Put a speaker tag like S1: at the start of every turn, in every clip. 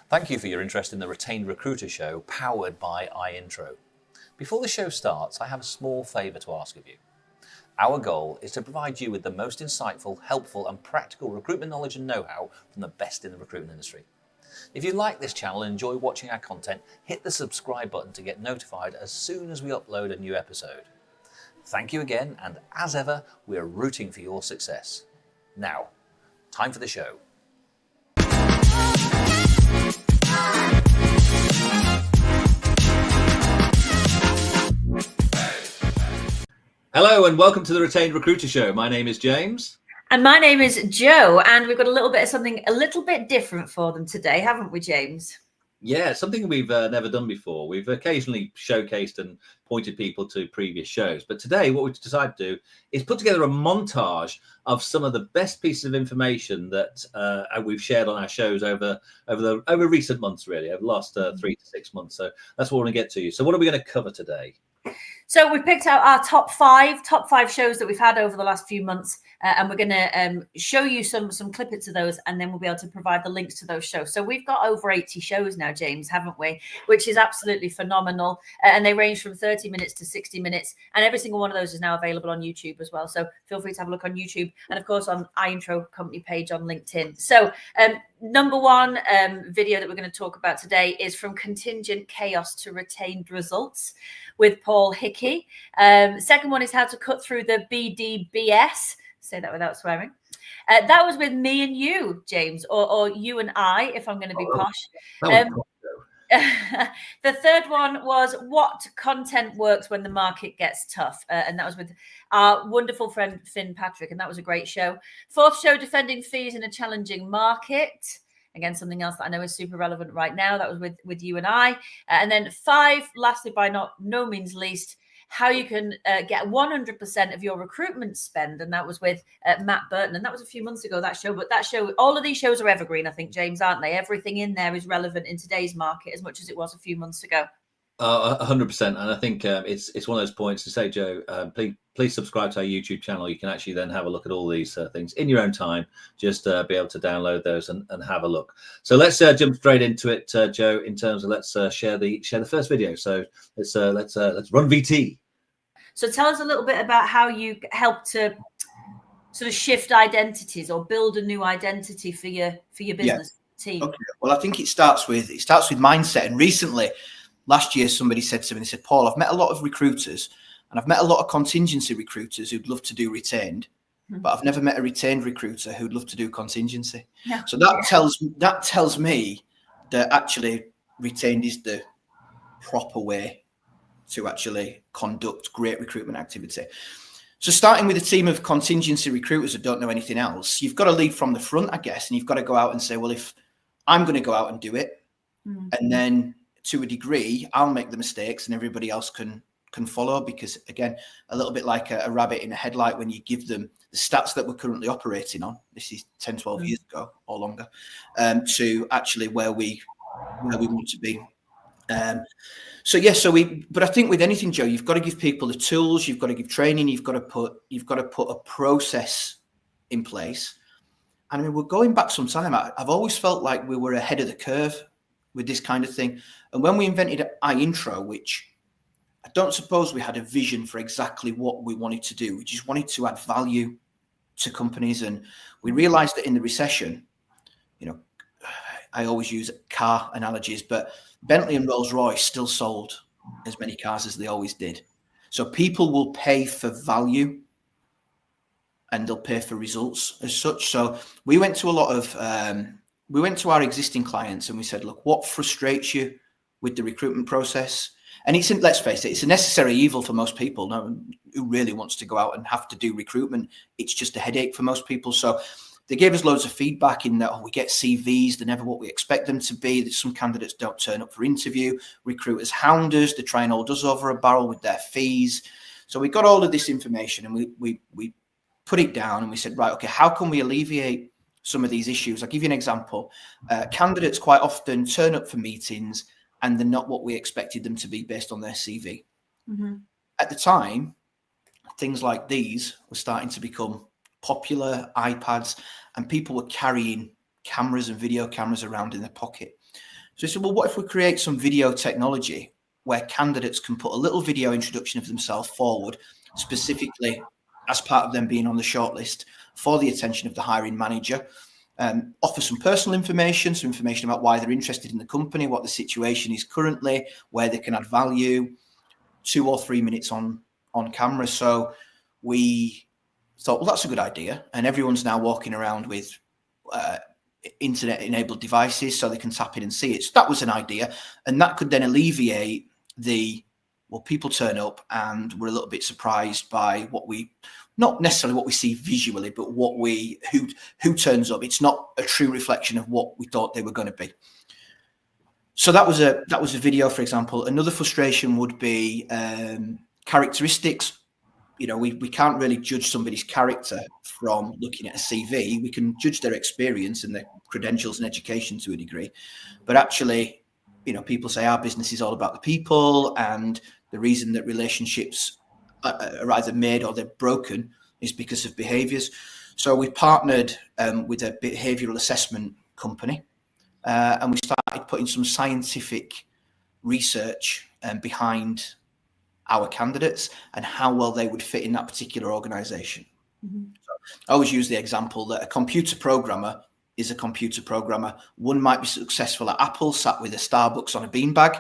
S1: Thank you for your interest in the Retained Recruiter show powered by iIntro. Before the show starts, I have a small favour to ask of you. Our goal is to provide you with the most insightful, helpful and practical recruitment knowledge and know-how from the best in the recruitment industry. If you like this channel and enjoy watching our content, hit the subscribe button to get notified as soon as we upload a new episode. Thank you again, and as ever, we're rooting for your success. Now, time for the show. Hello and welcome to the Retained Recruiter show. My name is James.
S2: And my name is Jo, and we've got a little bit of something a little bit different for them today, haven't we, James?
S1: Yeah, something we've never done before. We've occasionally showcased and pointed people to previous shows. But today what we've decided to do is put together a montage of some of the best pieces of information that we've shared on our shows over recent months, really, over the last 3 to 6 months. So that's what we're going to get to you. So what are we going to cover today?
S2: So we picked out our top five shows that we've had over the last few months, and we're going to show you some clippets of those, and then we'll be able to provide the links to those shows. So we've got over 80 shows now, James, haven't we? Which is absolutely phenomenal, and they range from 30 minutes to 60 minutes, and every single one of those is now available on YouTube as well. So feel free to have a look on YouTube, and of course on iIntro company page on LinkedIn. So number one video that we're going to talk about today is From Contingent Chaos to Retained Results with Paul Hickey. Second one is How to Cut Through the BDBS. Say that without swearing. That was with me and you, James, or you and I, if I'm going to be posh. The third one was What Content Works When the Market Gets Tough. And that was with our wonderful friend, Finn Patrick. And that was a great show. Fourth show, Defending Fees in a Challenging Market. Again, something else that I know is super relevant right now. That was with you and I. And then 5, lastly, by no means least, how you can get 100% of your recruitment spend. And that was with Matt Burton. And that was a few months ago, that show. But that show, all of these shows are evergreen, I think, James, aren't they? Everything in there is relevant in today's market as much as it was a few months ago.
S1: 100%. And I think it's one of those points to say, Jo, please subscribe to our YouTube channel. You can actually then have a look at all these things in your own time, just be able to download those and have a look. So let's jump straight into it, Jo, in terms of let's share the first video. So let's run VT.
S2: So tell us a little bit about how you help to sort of shift identities or build a new identity for your business team.
S3: Okay. Well, I think it starts with mindset. And recently, last year, somebody said to me, they said, Paul, I've met a lot of recruiters and I've met a lot of contingency recruiters who'd love to do retained, but I've never met a retained recruiter who'd love to do contingency. Yeah. So that tells me that actually retained is the proper way to actually conduct great recruitment activity. So starting with a team of contingency recruiters that don't know anything else, you've got to lead from the front, I guess, and you've got to go out and say, well, if I'm going to go out and do it, and then to a degree, I'll make the mistakes and everybody else can follow, because again, a little bit like a rabbit in a headlight, when you give them the stats that we're currently operating on, this is 10, 12 years ago or longer, to actually where we want to be. But I think with anything, Jo, you've got to give people the tools, you've got to give training, you've got to put a process in place. And I mean, we're going back some time. I've always felt like we were ahead of the curve with this kind of thing. And when we invented iIntro, which I don't suppose we had a vision for exactly what we wanted to do. We just wanted to add value to companies. And we realized that in the recession, I always use car analogies, but Bentley and Rolls-Royce still sold as many cars as they always did. So people will pay for value and they'll pay for results as such. So we went to we went to our existing clients and we said, look, what frustrates you with the recruitment process? And let's face it, it's a necessary evil for most people. No one who really wants to go out and have to do recruitment. It's just a headache for most people. So they gave us loads of feedback in that we get CVs, they're never what we expect them to be. That some candidates don't turn up for interview. Recruiters hound us, they try and hold us over a barrel with their fees. So we got all of this information and we put it down and we said, right, okay, how can we alleviate some of these issues? I'll give you an example. Candidates quite often turn up for meetings and they're not what we expected them to be based on their CV. At the time, things like these were starting to become popular, iPads, and people were carrying cameras and video cameras around in their pocket. So he said, well, what if we create some video technology where candidates can put a little video introduction of themselves forward, specifically as part of them being on the shortlist for the attention of the hiring manager, offer some personal information, some information about why they're interested in the company, what the situation is currently, where they can add value, 2 or 3 minutes on camera. So we thought, well, that's a good idea. And everyone's now walking around with internet-enabled devices so they can tap in and see it. So that was an idea. And that could then alleviate people turn up and we're a little bit surprised by not necessarily what we see visually, but who turns up. It's not a true reflection of what we thought they were going to be. So that was a video, for example. Another frustration would be characteristics. We can't really judge somebody's character from looking at a CV. We can judge their experience and their credentials and education to a degree. But actually, people say our business is all about the people, and the reason that relationships are either made or they're broken is because of behaviours. So we partnered with a behavioural assessment company, and we started putting some scientific research behind our candidates and how well they would fit in that particular organization. Mm-hmm. So I always use the example that a computer programmer is a computer programmer. One might be successful at Apple, sat with a Starbucks on a beanbag,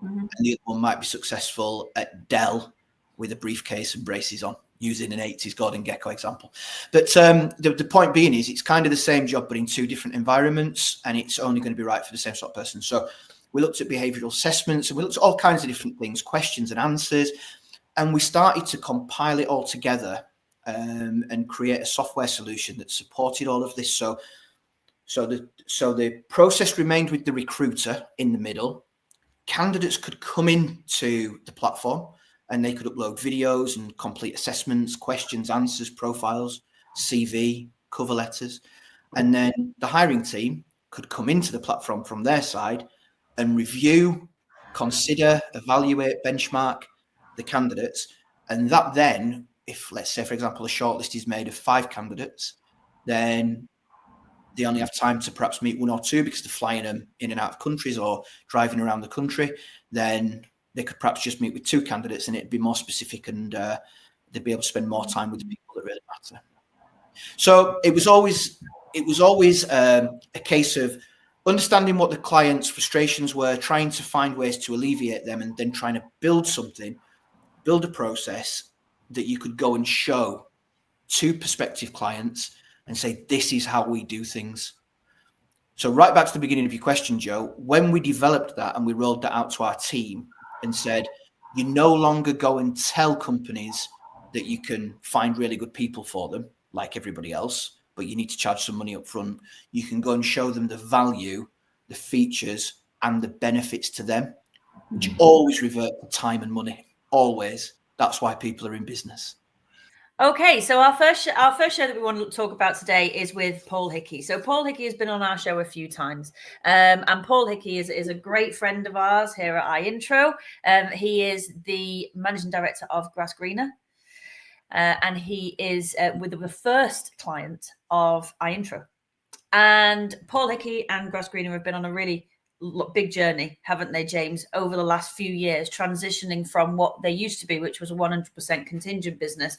S3: mm-hmm. and the other one might be successful at Dell with a briefcase and braces on, using an 80s Gordon Gekko example. But the point being is it's kind of the same job, but in 2 different environments, and it's only going to be right for the same sort of person. So we looked at behavioural assessments and we looked at all kinds of different things, questions and answers, and we started to compile it all together and create a software solution that supported all of this. So the process remained with the recruiter in the middle. Candidates could come into the platform and they could upload videos and complete assessments, questions, answers, profiles, CV, cover letters, and then the hiring team could come into the platform from their side and review, consider, evaluate, benchmark the candidates. And that then, if let's say, for example, a shortlist is made of 5 candidates, then they only have time to perhaps meet 1 or 2 because they're flying them in and out of countries or driving around the country. Then they could perhaps just meet with 2 candidates and it'd be more specific, and they'd be able to spend more time with the people that really matter. So it was always a case of understanding what the client's frustrations were, trying to find ways to alleviate them, and then trying to build a process that you could go and show to prospective clients and say, this is how we do things. So right back to the beginning of your question, Joe, when we developed that and we rolled that out to our team and said, you no longer go and tell companies that you can find really good people for them, like everybody else, but you need to charge some money up front. You can go and show them the value, the features, and the benefits to them, which always revert to time and money. Always. That's why people are in business.
S2: Okay, so our first show that we want to talk about today is with Paul Hickey. So Paul Hickey has been on our show a few times, and Paul Hickey is a great friend of ours here at iIntro. He is the managing director of Grass Greener, and he is with the first client of iIntro. And Paul Hickey and Grass Greener have been on a really big journey, haven't they, James, over the last few years, transitioning from what they used to be, which was a 100% contingent business,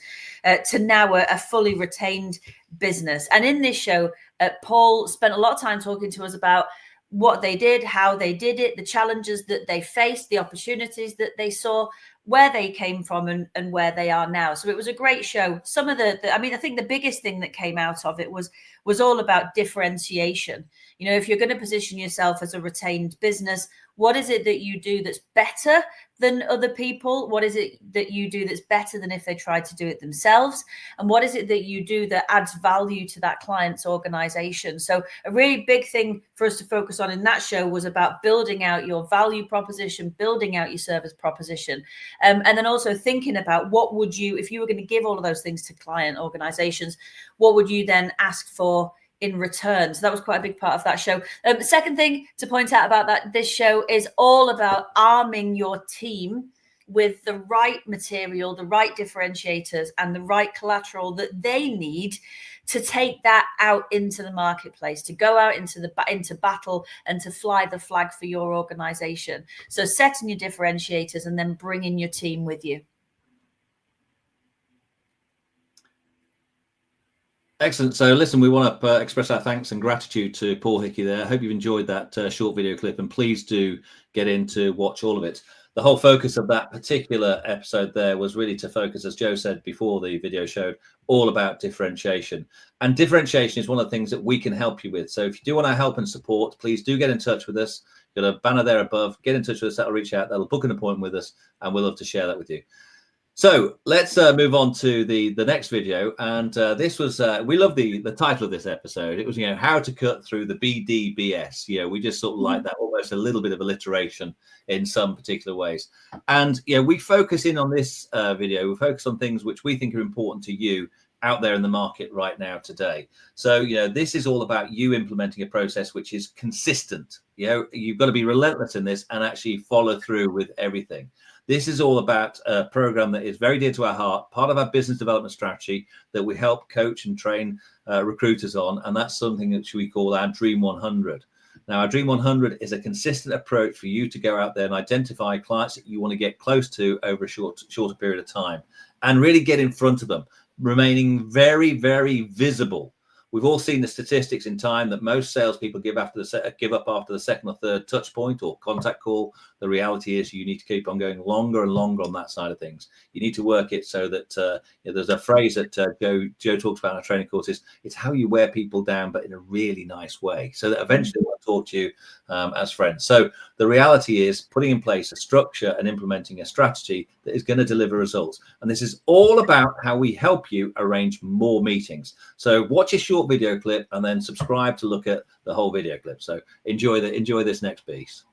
S2: to now a fully retained business. And in this show, Paul spent a lot of time talking to us about what they did, how they did it, the challenges that they faced, the opportunities that they saw, where they came from and where they are now. So it was a great show. Some of I think the biggest thing that came out of it was all about differentiation. If you're going to position yourself as a retained business, what is it that you do that's better than other people? What is it that you do that's better than if they tried to do it themselves? And what is it that you do that adds value to that client's organization? So a really big thing for us to focus on in that show was about building out your value proposition, building out your service proposition. And then also thinking about what would you, if you were going to give all of those things to client organizations, what would you then ask for in return? So that was quite a big part of that show. The second thing to point out about this show is all about arming your team with the right material, the right differentiators, and the right collateral that they need to take that out into the marketplace, to go out into battle and to fly the flag for your organization. So setting your differentiators and then bringing your team with you.
S1: Excellent. So listen, we want to express our thanks and gratitude to Paul Hickey there. I hope you've enjoyed that short video clip, and please do get in to watch all of it. The whole focus of that particular episode there was really to focus, as Joe said before the video showed, all about differentiation. And differentiation is one of the things that we can help you with. So if you do want our help and support, please do get in touch with us. Got a banner there above. Get in touch with us. That'll reach out. That'll book an appointment with us, and we'll love to share that with you. So let's move on to the next video, and this was we love the title of this episode. It was, how to cut through the BDBS. We just sort of like that, almost a little bit of alliteration in some particular ways. And we focus in on this video. We focus on things which we think are important to you out there in the market right now today. So this is all about you implementing a process which is consistent. You've got to be relentless in this and actually follow through with everything. This is all about a program that is very dear to our heart, part of our business development strategy that we help coach and train recruiters on. And that's something that we call our Dream 100. Now, our Dream 100 is a consistent approach for you to go out there and identify clients that you want to get close to over a shorter period of time and really get in front of them, remaining very, very visible. We've all seen the statistics in time that most salespeople give up after the second or third touch point or contact call. The reality is you need to keep on going longer and longer on that side of things. You need to work it so that there's a phrase that Joe talks about in our training courses. It's how you wear people down, but in a really nice way, so that eventually they'll talk to you as friends. So the reality is putting in place a structure and implementing a strategy that is going to deliver results. And this is all about how we help you arrange more meetings. So watch a short video clip and then subscribe to look at the whole video clip. So enjoy this next piece.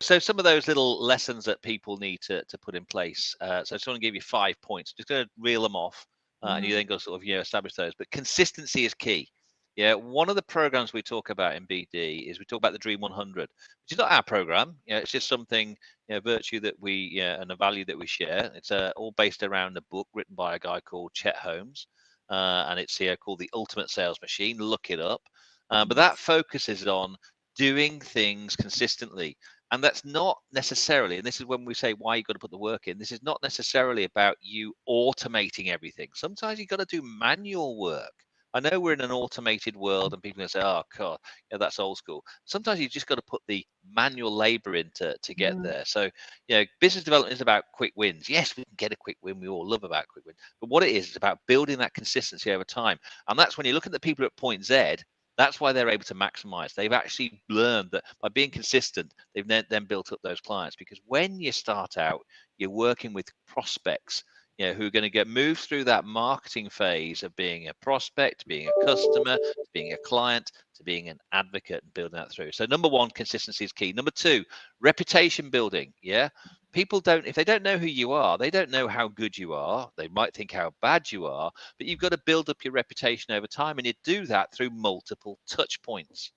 S1: So some of those little lessons that people need to put in place. So I just want to give you 5 points. Just going to reel them off, and you then go sort of establish those. But consistency is key. One of the programs we talk about in BD is we talk about the Dream 100, which is not our program. It's just something, virtue that we and a value that we share. It's all based around a book written by a guy called Chet Holmes, and it's called The Ultimate Sales Machine. Look it up. But that focuses on doing things consistently. And that's not necessarily, and this is when we say why you've got to put the work in, this is not necessarily about you automating everything. Sometimes you've got to do manual work. I know we're in an automated world and people are going to say, oh, God, that's old school. Sometimes you've just got to put the manual labor in to get there. So, business development is about quick wins. Yes, we can get a quick win. We all love about quick win. But what it is, it's about building that consistency over time. And that's when you look at the people at point Z, that's why they're able to maximize. They've actually learned that by being consistent, they've then built up those clients. Because when you start out, you're working with prospects, who are going to get moved through that marketing phase of being a prospect, being a customer, being a client, to being an advocate and building that through. So number one, consistency is key. Number two, reputation building. People if they don't know who you are, they don't know how good you are. They might think how bad you are, but you've got to build up your reputation over time, and you do that through multiple touch points.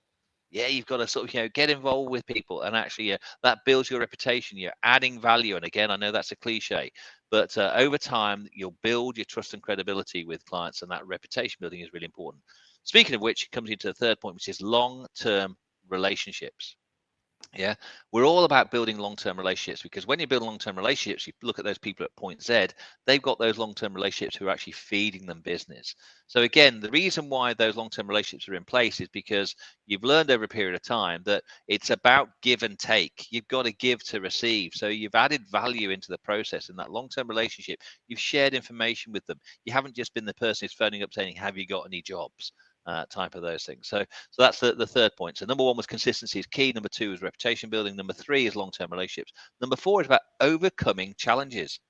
S1: You've got to sort of, get involved with people, and actually that builds your reputation. You're adding value. And again, I know that's a cliche, but over time, you'll build your trust and credibility with clients, and that reputation building is really important. Speaking of which, it comes into the third point, which is long-term relationships. We're all about building long-term relationships, because when you build long-term relationships, you look at those people at point Z, they've got those long-term relationships who are actually feeding them business. So again, the reason why those long-term relationships are in place is because you've learned over a period of time that it's about give and take. You've got to give to receive. So you've added value into the process in that long-term relationship. You've shared information with them. You haven't just been the person who's phoning up saying, have you got any jobs? Type of those things. So that's the third point. So number one was consistency is key. Number two is reputation building. Number three is long-term relationships. Number four is about overcoming challenges.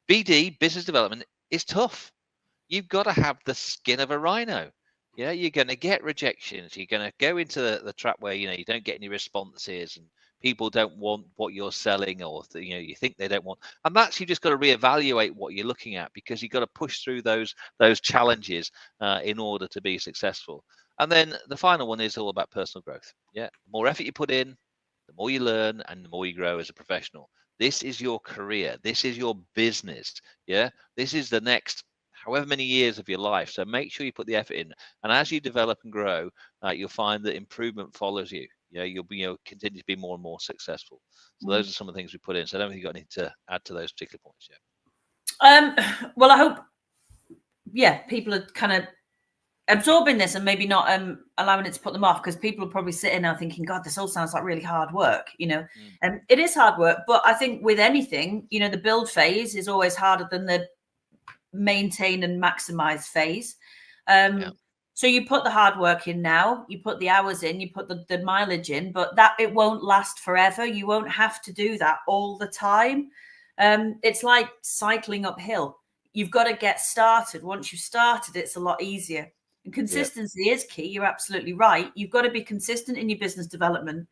S1: BD, business development, is tough. You've got to have the skin of a rhino. You're going to get rejections. You're going to go into the trap where you don't get any responses, and people don't want what you're selling, or you think they don't want. And that's, you just got to reevaluate what you're looking at, because you've got to push through those challenges in order to be successful. And then the final one is all about personal growth. The more effort you put in, the more you learn, and the more you grow as a professional. This is your career. This is your business. Yeah. This is the next however many years of your life. So make sure you put the effort in. And as you develop and grow, you'll find that improvement follows you. Yeah, you'll be, continue to be more and more successful. So those are some of the things we put in. So I don't think you've got anything to add to those particular points yet.
S2: Well, I hope, people are kind of absorbing this and maybe not allowing it to put them off, because people are probably sitting now thinking, God, this all sounds like really hard work, and it is hard work. But I think with anything, the build phase is always harder than the maintain and maximize phase. So you put the hard work in now, you put the hours in, you put the mileage in, but that it won't last forever. You won't have to do that all the time. It's like cycling uphill. You've got to get started. Once you've started, it's a lot easier. And consistency is key. You're absolutely right. You've got to be consistent in your business development.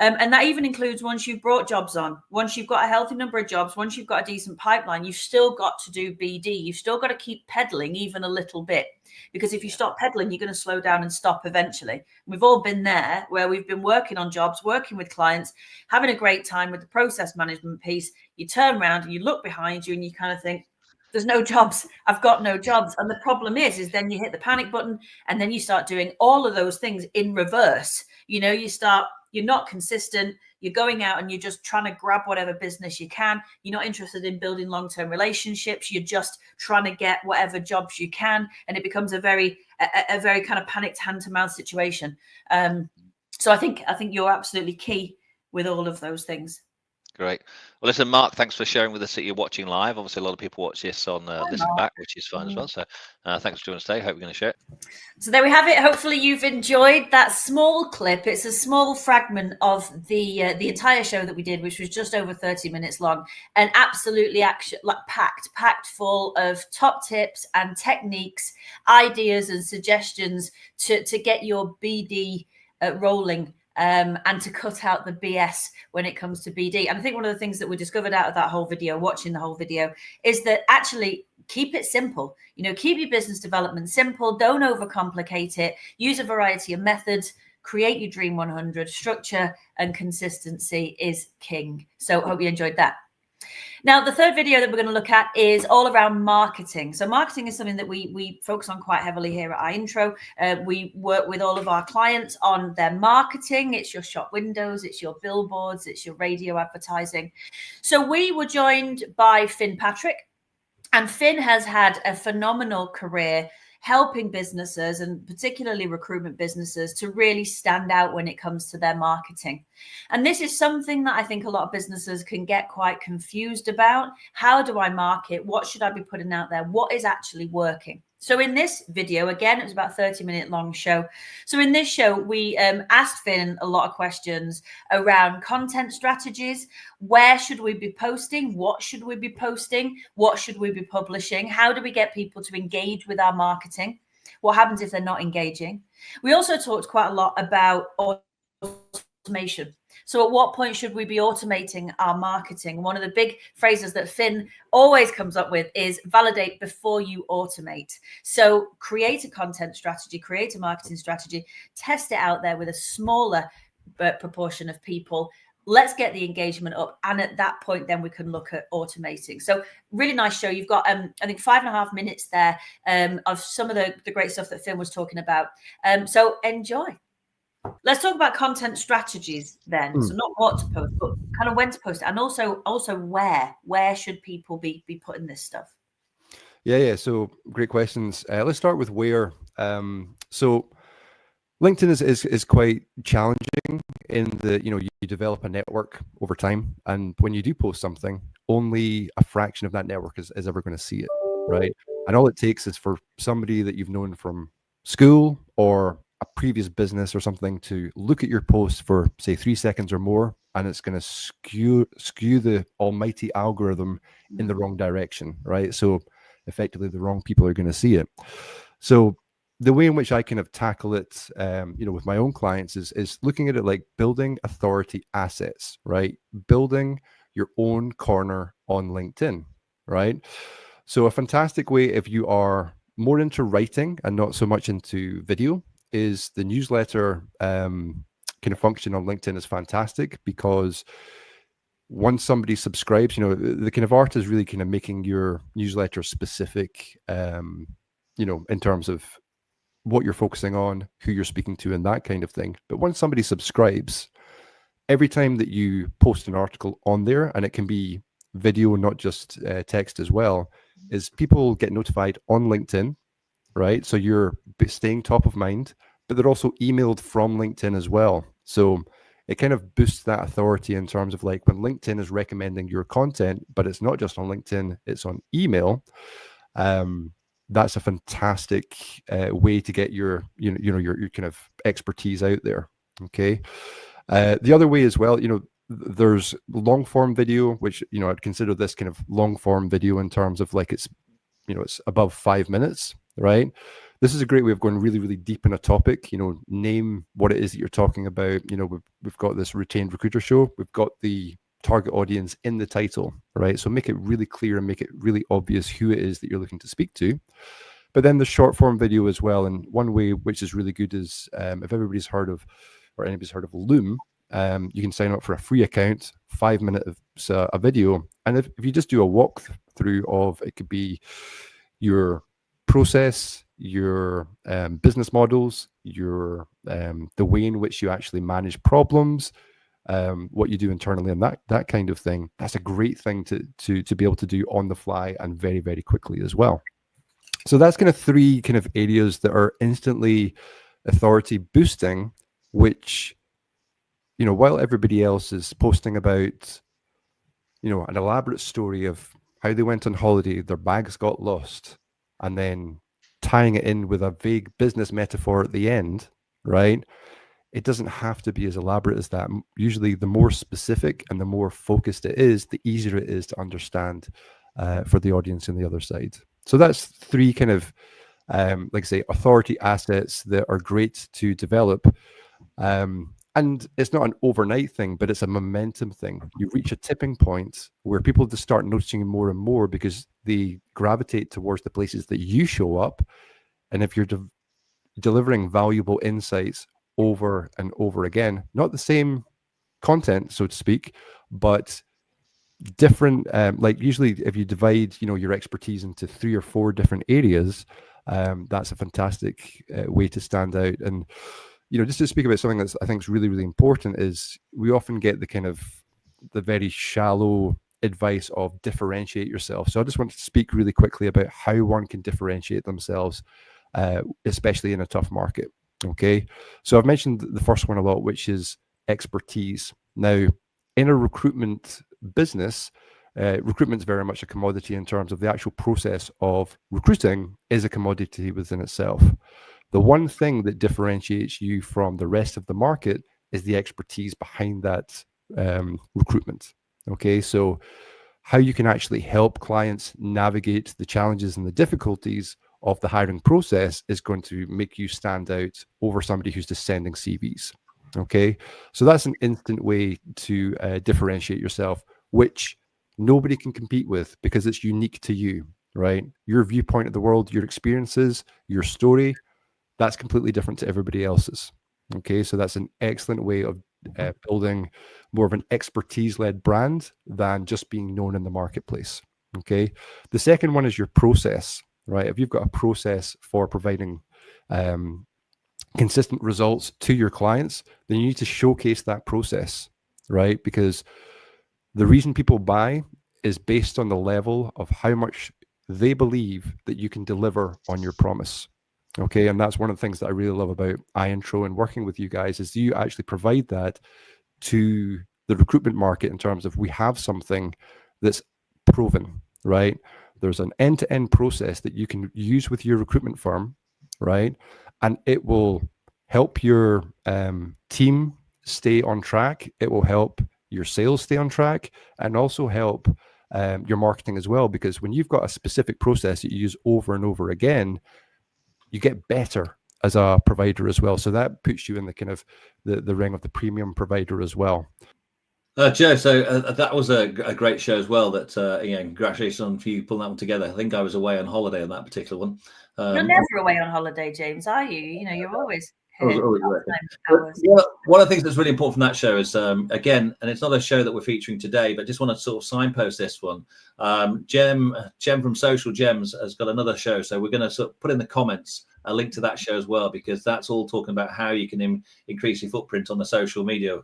S2: And that even includes once you've brought jobs on, once you've got a healthy number of jobs, once you've got a decent pipeline, you've still got to do BD. You've still got to keep pedaling even a little bit, because if you stop pedaling, you're going to slow down and stop eventually. We've all been there where we've been working on jobs, working with clients, having a great time with the process management piece. You turn around and you look behind you and you kind of think, there's no jobs. I've got no jobs. And the problem is then you hit the panic button and then you start doing all of those things in reverse. You're not consistent. You're going out and you're just trying to grab whatever business you can. You're not interested in building long-term relationships. You're just trying to get whatever jobs you can. And it becomes a very kind of panicked hand-to-mouth situation. So I think you're absolutely key with all of those things.
S1: Great. Well, listen, Mark, thanks for sharing with us that you're watching live. Obviously, a lot of people watch this on listen back, which is fun as well. So thanks for joining us today. Hope you're going to share it.
S2: So there we have it. Hopefully you've enjoyed that small clip. It's a small fragment of the entire show that we did, which was just over 30 minutes long, and absolutely packed full of top tips and techniques, ideas and suggestions to get your BD rolling. And to cut out the BS when it comes to BD. And I think one of the things that we discovered out of that whole video, watching the whole video, is that actually keep it simple. Keep your business development simple. Don't overcomplicate it. Use a variety of methods. Create your Dream 100. Structure and consistency is king. So hope you enjoyed that. Now, the third video that we're going to look at is all around marketing. So marketing is something that we focus on quite heavily here at iIntro. We work with all of our clients on their marketing. It's your shop windows, it's your billboards, it's your radio advertising. So we were joined by Finn Patrick, and Finn has had a phenomenal career helping businesses, and particularly recruitment businesses, to really stand out when it comes to their marketing. And this is something that I think a lot of businesses can get quite confused about. How do I market? What should I be putting out there? What is actually working? So in this video, again, it was about a 30-minute long show. So in this show, we asked Finn a lot of questions around content strategies. Where should we be posting? What should we be posting? What should we be publishing? How do we get people to engage with our marketing? What happens if they're not engaging? We also talked quite a lot about automation. So at what point should we be automating our marketing? One of the big phrases that Finn always comes up with is validate before you automate. So create a content strategy, create a marketing strategy, test it out there with a smaller proportion of people. Let's get the engagement up. And at that point, then we can look at automating. So really nice show. You've got, I think, 5.5 minutes there of some of the great stuff that Finn was talking about. So enjoy. Let's talk about content strategies then. So not what to post, but kind of when to post it, and also where should people be putting this stuff?
S4: Yeah. So great questions. Let's start with where. So LinkedIn is quite challenging in that, you develop a network over time, and when you do post something, only a fraction of that network is ever going to see it, right? And all it takes is for somebody that you've known from school or a previous business or something to look at your post for, say, 3 seconds or more, and it's going to skew the almighty algorithm in the wrong direction, right? So effectively the wrong people are going to see it. So the way in which I kind of tackle it, with my own clients is looking at it like building authority assets, right? Building your own corner on LinkedIn, right? So a fantastic way, if you are more into writing and not so much into video, is the newsletter kind of function on LinkedIn is fantastic, because once somebody subscribes, the kind of art is really kind of making your newsletter specific, in terms of what you're focusing on, who you're speaking to, and that kind of thing. But once somebody subscribes, every time that you post an article on there, and it can be video, not just text as well, is people get notified on LinkedIn, right? So you're staying top of mind, but they're also emailed from LinkedIn as well. So it kind of boosts that authority in terms of like when LinkedIn is recommending your content, but it's not just on LinkedIn, it's on email. That's a fantastic way to get your kind of expertise out there. Okay. The other way as well, there's long form video, which, I'd consider this kind of long form video in terms of like it's above 5 minutes, right? This is a great way of going really, really deep in a topic, name what it is that you're talking about. We've got this Retained Recruiter show. We've got the target audience in the title, right? So make it really clear and make it really obvious who it is that you're looking to speak to. But then the short form video as well. And one way which is really good is if everybody's heard of, or anybody's heard of Loom, you can sign up for a free account, 5 minutes of a video. And if you just do a walkthrough of, it could be your process, your business models, your the way in which you actually manage problems, what you do internally, and that kind of thing. That's a great thing to be able to do on the fly and very, very quickly as well. So that's kind of 3 kind of areas that are instantly authority boosting, which, while everybody else is posting about, an elaborate story of how they went on holiday, their bags got lost, and then tying it in with a vague business metaphor at the end, right? It doesn't have to be as elaborate as that. Usually the more specific and the more focused it is, the easier it is to understand for the audience on the other side. So that's 3 kind of, like I say, authority assets that are great to develop. And it's not an overnight thing, but it's a momentum thing. You reach a tipping point where people just start noticing more and more because they gravitate towards the places that you show up. And if you're delivering valuable insights over and over again, not the same content, so to speak, but different, like usually if you divide, your expertise into 3 or 4 different areas, that's a fantastic way to stand out. And just to speak about something that's I think is really, really important is we often get the very shallow advice of differentiate yourself. So I just want to speak really quickly about how one can differentiate themselves, especially in a tough market. Okay. So I've mentioned the first one a lot, which is expertise. Now, in a recruitment business, recruitment is very much a commodity in terms of the actual process of recruiting is a commodity within itself. The one thing that differentiates you from the rest of the market is the expertise behind that recruitment. Okay, so how you can actually help clients navigate the challenges and the difficulties of the hiring process is going to make you stand out over somebody who's just sending CVs. Okay, so that's an instant way to differentiate yourself, which nobody can compete with because it's unique to you, right? Your viewpoint of the world, your experiences, your story, that's completely different to everybody else's. Okay, so that's an excellent way of building more of an expertise-led brand than just being known in the marketplace. Okay, the second one is your process, right? If you've got a process for providing consistent results to your clients, then you need to showcase that process, right? Because the reason people buy is based on the level of how much they believe that you can deliver on your promise. Okay, and that's one of the things that I really love about iIntro and working with you guys is you actually provide that to the recruitment market in terms of we have something that's proven, right? There's an end-to-end process that you can use with your recruitment firm, right? And it will help your team stay on track. It will help your sales stay on track and also help your marketing as well. Because when you've got a specific process that you use over and over again, you get better as a provider as well. So that puts you in the kind of the ring of the premium provider as well.
S1: Joe, so that was a great show as well. That congratulations on you pulling that one together. I think I was away on holiday on that particular one.
S2: You're never away on holiday, James, are you? You're always here.
S1: One of the things that's really important from that show is, again, and it's not a show that we're featuring today, but just want to sort of signpost this one. Jem from Social Gems has got another show, so we're going to sort of put in the comments a link to that show as well, because that's all talking about how you can increase your footprint on the social media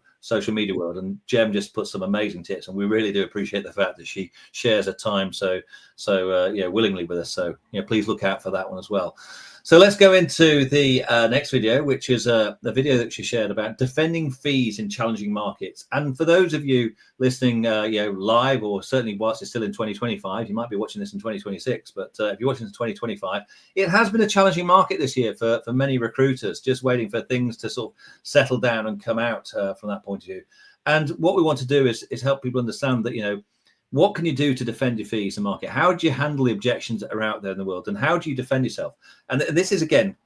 S1: world. And Jem just put some amazing tips, and we really do appreciate the fact that she shares her time so willingly with us. So please look out for that one as well. So let's go into the next video, which is the video that she shared about defending fees in challenging markets. And for those of you listening, live, or certainly whilst it's still in 2025, you might be watching this in 2026. But if you're watching this in 2025, it has been a challenging market this year for many recruiters, just waiting for things to sort of settle down and come out from that point of view. And what we want to do is help people understand that, what can you do to defend your fees in the market? How do you handle the objections that are out there in the world? And how do you defend yourself? And this is, again,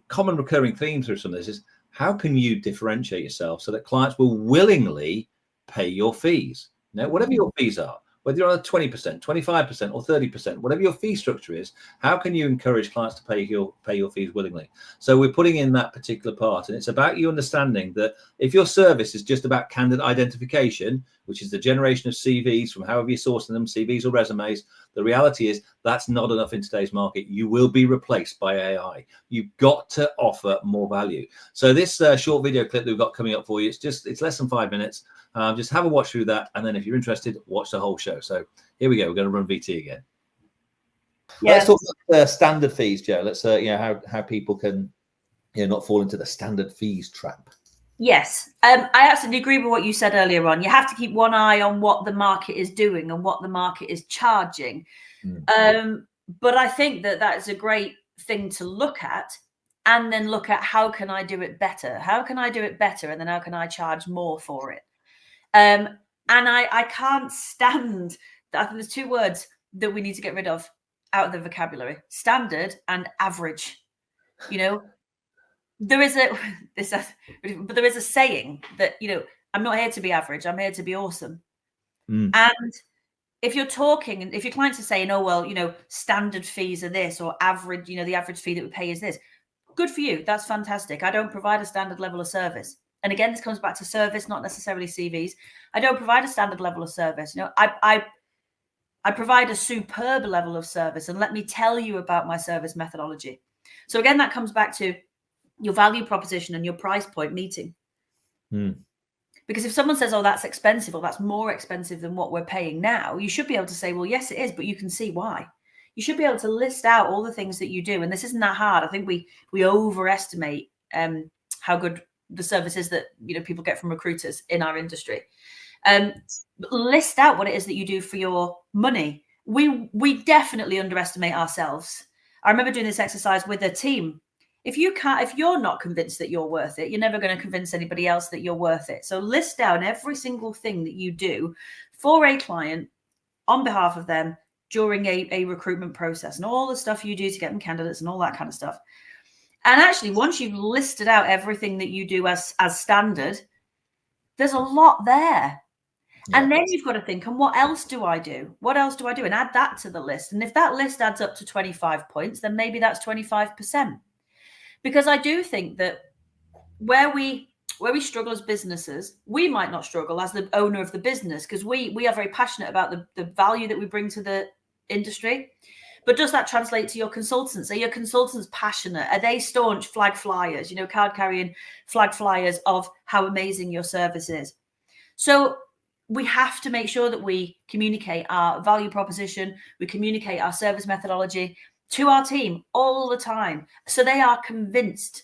S1: common recurring theme through some of this is, how can you differentiate yourself so that clients will willingly pay your fees? Whatever your fees are, whether you're on a 20%, 25%, or 30%, whatever your fee structure is, how can you encourage clients to pay your fees willingly? So we're putting in that particular part, and it's about you understanding that if your service is just about candidate identification, which is the generation of CVs from however you're sourcing them, CVs or resumes, the reality is that's not enough in today's market. You will be replaced by AI. You've got to offer more value. So this short video clip that we've got coming up for you, it's less than 5 minutes. Just have a watch through that, and then if you're interested, watch the whole show. So here we go. We're going to run VT again. Yeah. Let's talk about standard fees, Joe. Let's how people can not fall into the standard fees trap.
S2: Yes, I absolutely agree with what you said earlier on. You have to keep one eye on what the market is doing and what the market is charging. But I think that is a great thing to look at, and then look at how can I do it better? How can I do it better? And then how can I charge more for it? And I can't stand, I think there's two words that we need to get rid of out of the vocabulary: standard and average. There is a saying that, I'm not here to be average, I'm here to be awesome. And if you're talking, and if your clients are saying, oh, well, standard fees are this, or average, the average fee that we pay is this, good for you. That's fantastic. I don't provide a standard level of service. And again, this comes back to service, not necessarily CVs. I don't provide a standard level of service. I provide a superb level of service. And let me tell you about my service methodology. So again, that comes back to your value proposition and your price point meeting. Because if someone says, oh, that's expensive, or that's more expensive than what we're paying now, you should be able to say, well, yes, it is, but you can see why. You should be able to list out all the things that you do. And this isn't that hard. I think we overestimate how good the services that people get from recruiters in our industry. List out what it is that you do for your money. We definitely underestimate ourselves. I remember doing this exercise with a team. If you're not convinced that you're worth it, you're never going to convince anybody else that you're worth it. So list down every single thing that you do for a client on behalf of them during a recruitment process, and all the stuff you do to get them candidates and all that kind of stuff. And actually, once you've listed out everything that you do as standard, there's a lot there. Yeah. And then you've got to think, and what else do I do? What else do I do? And add that to the list. And if that list adds up to 25 points, then maybe that's 25%. Because I do think that where we struggle as businesses, we might not struggle as the owner of the business, because we are very passionate about the value that we bring to the industry. But does that translate to your consultants? Are your consultants passionate? Are they staunch flag flyers, card carrying flag flyers of how amazing your service is? So we have to make sure that we communicate our value proposition, we communicate our service methodology to our team all the time, so they are convinced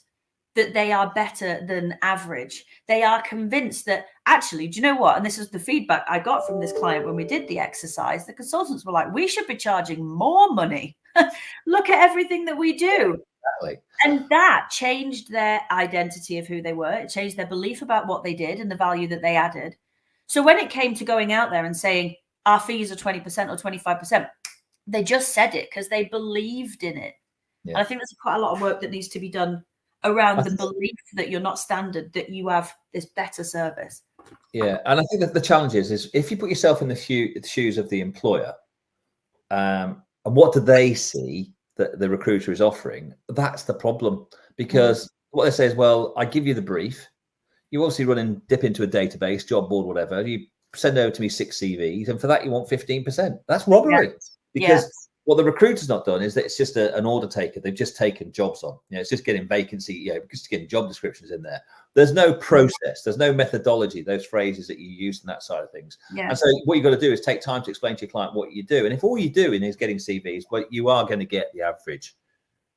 S2: that they are better than average. They are convinced that, actually, do you know what? And this is the feedback I got from this client when we did the exercise. The consultants were like, we should be charging more money. Look at everything that we do.
S1: Exactly.
S2: And that changed their identity of who they were. It changed their belief about what they did and the value that they added. So when it came to going out there and saying our fees are 20% or 25%, they just said it because they believed in it. Yeah. And I think there's quite a lot of work that needs to be done around the belief that you're not standard, that you have this better service.
S1: Yeah, and I think that the challenge is if you put yourself in the shoes of the employer, and what do they see that the recruiter is offering? That's the problem, because what they say is, well, I give you the brief. You obviously dip into a database, job board, whatever. You send over to me 6 CVs, and for that you want 15%. That's robbery. Because what the recruiter's not done is that it's just an order taker. They've just taken jobs on. It's just getting vacancy, just getting job descriptions in there. There's no process. There's no methodology, those phrases that you use on that side of things. And so what you've got to do is take time to explain to your client what you do. And if all you're doing is getting CVs, well, you are going to get the average.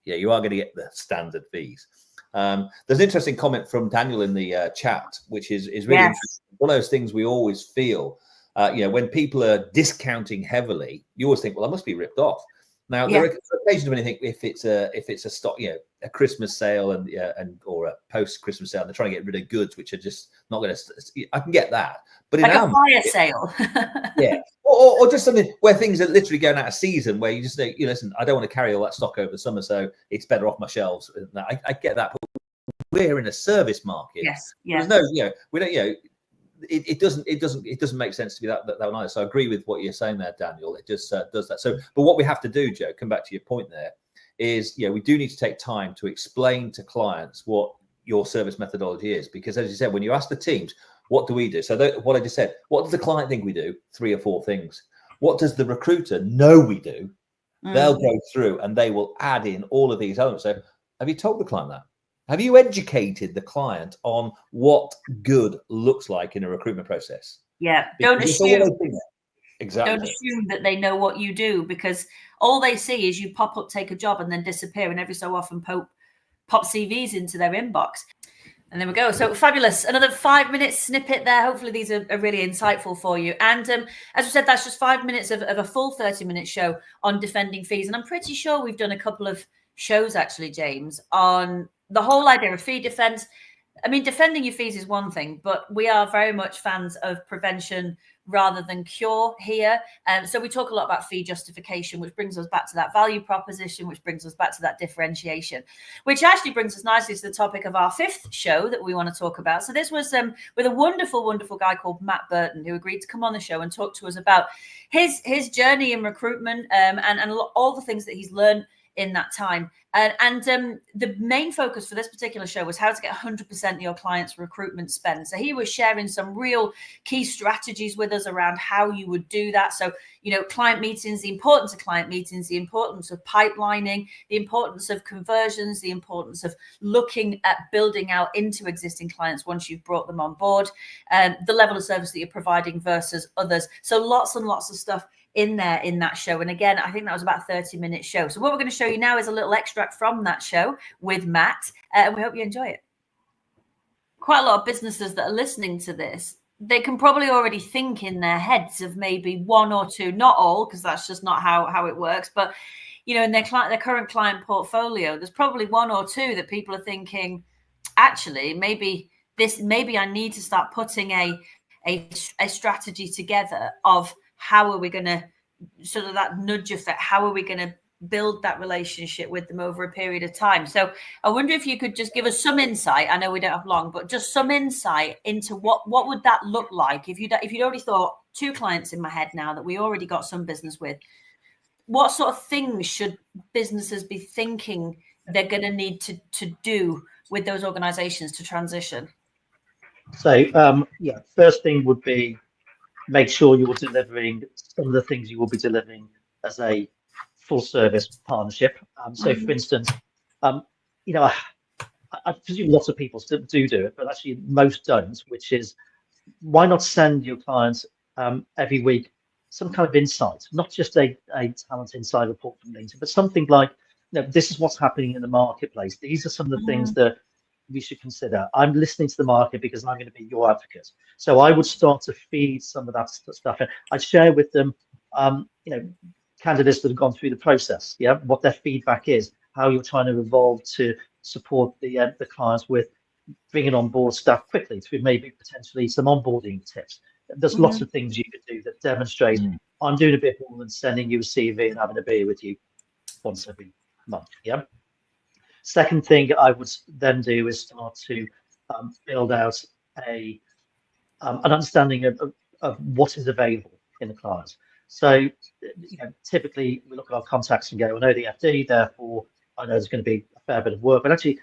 S1: You are going to get the standard fees. There's an interesting comment from Daniel in the chat, which is really interesting. One of those things we always feel, when people are discounting heavily, you always think, well, I must be ripped off. Now, there are occasions when you think if it's a stock, a Christmas sale or a post-Christmas sale, and they're trying to get rid of goods which are just not going to. I can get that, but
S2: like
S1: in
S2: a fire sale,
S1: or just something where things are literally going out of season, where you just think, listen, I don't want to carry all that stock over the summer, so it's better off my shelves. I get that, but we're in a service market. There's no, we don't, it doesn't make sense to be that either. So I agree with what you're saying there, Daniel. It just does that. So, but what we have to do, Joe, come back to your point there, is we do need to take time to explain to clients what your service methodology is, because as you said, when you ask the teams, what do we do? So what I just said, what does the client think we do? 3 or 4 things. What does the recruiter know we do? They'll go through and they will add in all of these elements. So have you told the client that? Have you educated the client on what good looks like in a recruitment process?
S2: Don't assume.
S1: Exactly.
S2: Don't assume that they know what you do, because all they see is you pop up, take a job, and then disappear, and every so often pop CVs into their inbox. And there we go. So fabulous. Another 5-minute snippet there. Hopefully these are really insightful for you. And as we said, that's just 5 minutes of a full 30-minute show on defending fees. And I'm pretty sure we've done a couple of shows, actually, James, on the whole idea of fee defense. I mean, defending your fees is one thing, but we are very much fans of prevention rather than cure here. So we talk a lot about fee justification, which brings us back to that value proposition, which brings us back to that differentiation, which actually brings us nicely to the topic of our 5th show that we want to talk about. So this was with a wonderful, wonderful guy called Matt Burton, who agreed to come on the show and talk to us about his journey in recruitment and all the things that he's learned in that time. And the main focus for this particular show was how to get 100% of your clients' recruitment spend. So he was sharing some real key strategies with us around how you would do that. So, client meetings, the importance of client meetings, the importance of pipelining, the importance of conversions, the importance of looking at building out into existing clients once you've brought them on board, the level of service that you're providing versus others. So lots and lots of stuff in there in that show. And again, I think that was about a 30-minute show. So what we're going to show you now is a little extract from that show with Matt, and we hope you enjoy it. Quite a lot of businesses that are listening to this, they can probably already think in their heads of maybe 1 or 2, not all, because that's just not how it works, but in their current client portfolio, there's probably 1 or 2 that people are thinking, actually, maybe I need to start putting a strategy together of how are we going to sort of that nudge effect? How are we going to build that relationship with them over a period of time? So I wonder if you could just give us some insight. I know we don't have long, but just some insight into what would that look like if you'd already thought 2 clients in my head now that we already got some business with. What sort of things should businesses be thinking they're going to need to do with those organizations to transition?
S5: So first thing would be make sure you're delivering some of the things you will be delivering as a full service partnership. So for instance, I presume lots of people still do it, but actually most don't, which is why not send your clients every week some kind of insight, not just a talent insight report from LinkedIn, but something like, this is what's happening in the marketplace. These are some of the things that we should consider. I'm listening to the market because I'm going to be your advocate. So I would start to feed some of that stuff. And I'd share with them, candidates that have gone through the process, what their feedback is, how you're trying to evolve to support the clients with bringing on board staff quickly through maybe potentially some onboarding tips. There's lots of things you could do that demonstrate I'm doing a bit more than sending you a CV and having a beer with you once every month. Second thing I would then do is start to build out an understanding of what is available in the clients. So, typically we look at our contacts and go, I know the FD, therefore I know there's going to be a fair bit of work. But actually,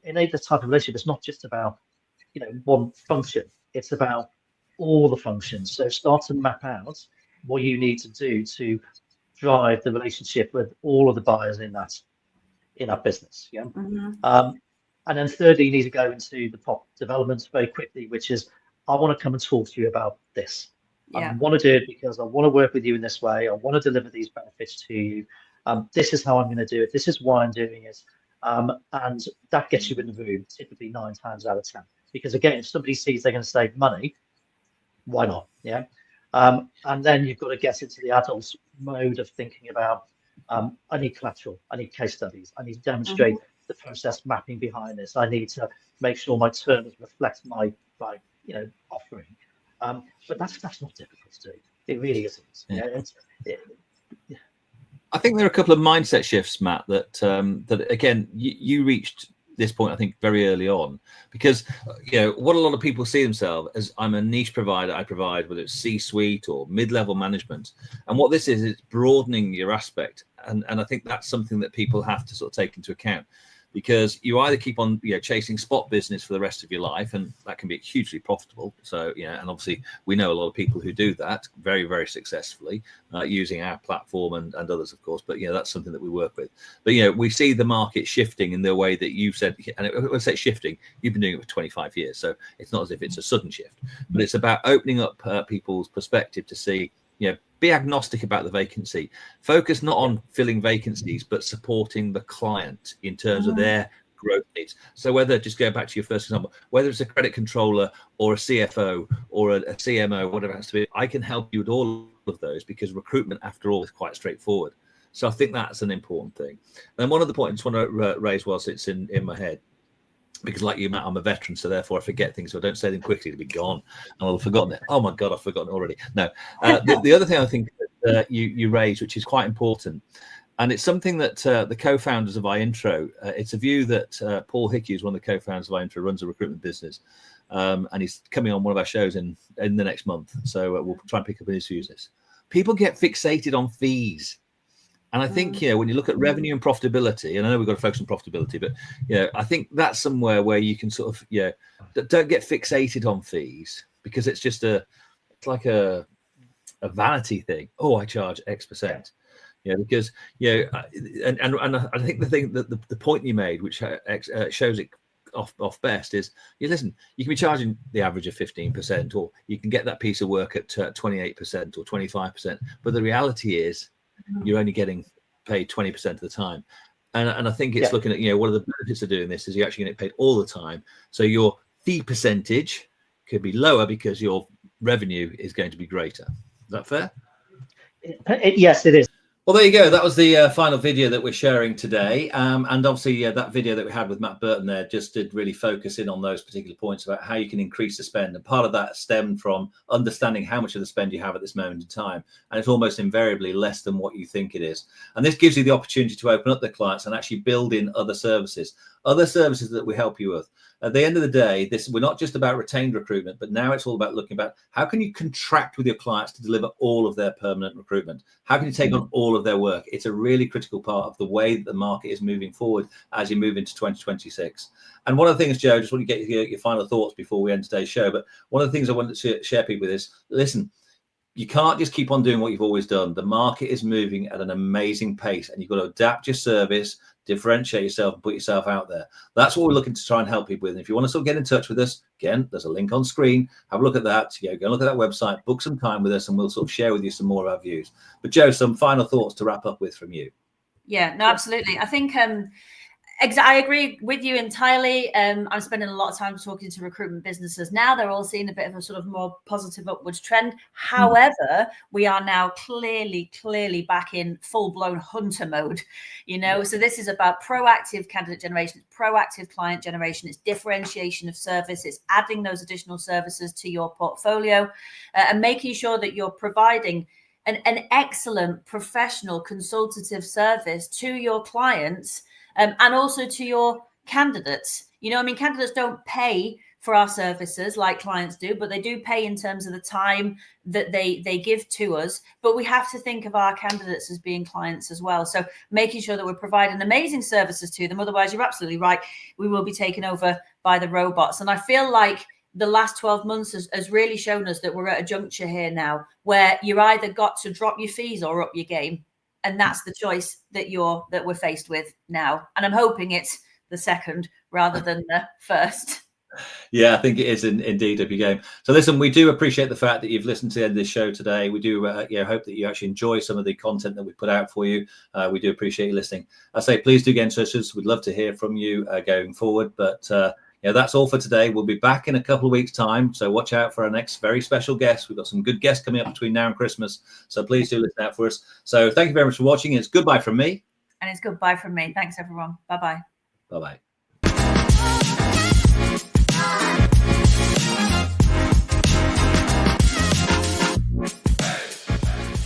S5: in a type of relationship, it's not just about one function. It's about all the functions. So start to map out what you need to do to drive the relationship with all of the buyers in that business. Yeah. And then thirdly, you need to go into the top developments very quickly, which is, I want to come and talk to you about this. I want to do it because I want to work with you in this way. I want to deliver these benefits to you. This is how I'm going to do it. This is why I'm doing it. And that gets you in the room typically 9 times out of 10. Because again, if somebody sees they're going to save money, why not? Yeah. And then you've got to get into the adult mode of thinking about, I need collateral, I need case studies, I need to demonstrate the process mapping behind this. I need to make sure my terms reflect my offering. But that's not difficult to do. It really isn't.
S1: I think there are a couple of mindset shifts, Matt, that again, you reached this point, I think, very early on, because what a lot of people see themselves as, I'm a niche provider. I provide, whether it's C-suite or mid-level management, and what this is, it's broadening your aspect, and I think that's something that people have to sort of take into account, because you either keep on chasing spot business for the rest of your life, and that can be hugely profitable. So and obviously we know a lot of people who do that very, very successfully using our platform and others, of course. But that's something that we work with. But we see the market shifting in the way that you've said, and when I say shifting, you've been doing it for 25 years, so it's not as if it's a sudden shift, but it's about opening up people's perspective to see. Be agnostic about the vacancy. Focus not on filling vacancies, but supporting the client in terms of their growth needs. So whether, just going back to your first example, whether it's a credit controller or a CFO or a CMO, whatever it has to be, I can help you with all of those, because recruitment, after all, is quite straightforward. So I think that's an important thing. And one of the points I want to raise whilst it's in my head, because like you, Matt, I'm a veteran, so therefore I forget things, so I don't say them quickly to be gone. And I'll have forgotten it. Oh my God, I've forgotten it already. No, the other thing I think that you raised, which is quite important, and it's something that the co-founders of iIntro, it's a view that Paul Hickey, who's one of the co-founders of iIntro, runs a recruitment business, and he's coming on one of our shows in the next month. So we'll try and pick up his views. This people get fixated on fees. And I think, when you look at revenue and profitability, and I know we've got to focus on profitability, but, I think that's somewhere where you can sort of, don't get fixated on fees, because it's just it's like a vanity thing. Oh, I charge X percent. Because, and I think the thing that the point you made, which shows it off best, is listen, you can be charging the average of 15%, or you can get that piece of work at 28% or 25%. But the reality is, you're only getting paid 20% of the time, and I think it's looking at one of the benefits of doing this is you're actually getting paid all the time, so your fee percentage could be lower because your revenue is going to be greater. Is that fair?
S5: Yes, it is.
S1: Well, there you go. That was the final video that we're sharing today. And obviously, that video that we had with Matt Burton there just did really focus in on those particular points about how you can increase the spend. And part of that stemmed from understanding how much of the spend you have at this moment in time. And it's almost invariably less than what you think it is. And this gives you the opportunity to open up the clients and actually build in other services that we help you with. At the end of the day, we're not just about retained recruitment, but now it's all about looking about how can you contract with your clients to deliver all of their permanent recruitment? How can you take on all of their work? It's a really critical part of the way that the market is moving forward as you move into 2026. And one of the things, Joe, I just want to get your final thoughts before we end today's show, but one of the things I wanted to share people with is, listen, you can't just keep on doing what you've always done. The market is moving at an amazing pace, and you've got to adapt your service, differentiate yourself, and put yourself out there. That's what we're looking to try and help people with. And if you want to sort of get in touch with us, again, there's a link on screen. Have a look at that. Go and look at that website, book some time with us, and we'll sort of share with you some more of our views. But Joe, some final thoughts to wrap up with from you.
S2: Yeah, no, absolutely. I think I agree with you entirely. I'm spending a lot of time talking to recruitment businesses now. They're all seeing a bit of a sort of more positive upwards trend. However, we are now clearly back in full-blown hunter mode, So this is about proactive candidate generation, it's proactive client generation, it's differentiation of service, it's adding those additional services to your portfolio, and making sure that you're providing an excellent professional consultative service to your clients. And also to your candidates. Candidates don't pay for our services like clients do, but they do pay in terms of the time that they give to us. But we have to think of our candidates as being clients as well. So making sure that we're providing amazing services to them. Otherwise, you're absolutely right, we will be taken over by the robots. And I feel like the last 12 months has really shown us that we're at a juncture here now where you're either got to drop your fees or up your game. And that's the choice that we're faced with now. And I'm hoping it's the second rather than the first.
S1: Yeah, I think it is indeed up your game. So listen, we do appreciate the fact that you've listened to the end of this show today. We do hope that you actually enjoy some of the content that we put out for you. We do appreciate you listening. I say, please do get in touch with us. We'd love to hear from you going forward. But that's all for today. We'll be back in a couple of weeks' time. So watch out for our next very special guest. We've got some good guests coming up between now and Christmas. So please do listen out for us. So thank you very much for watching. It's goodbye from me.
S2: And it's goodbye from me. Thanks, everyone. Bye-bye.
S1: Bye-bye.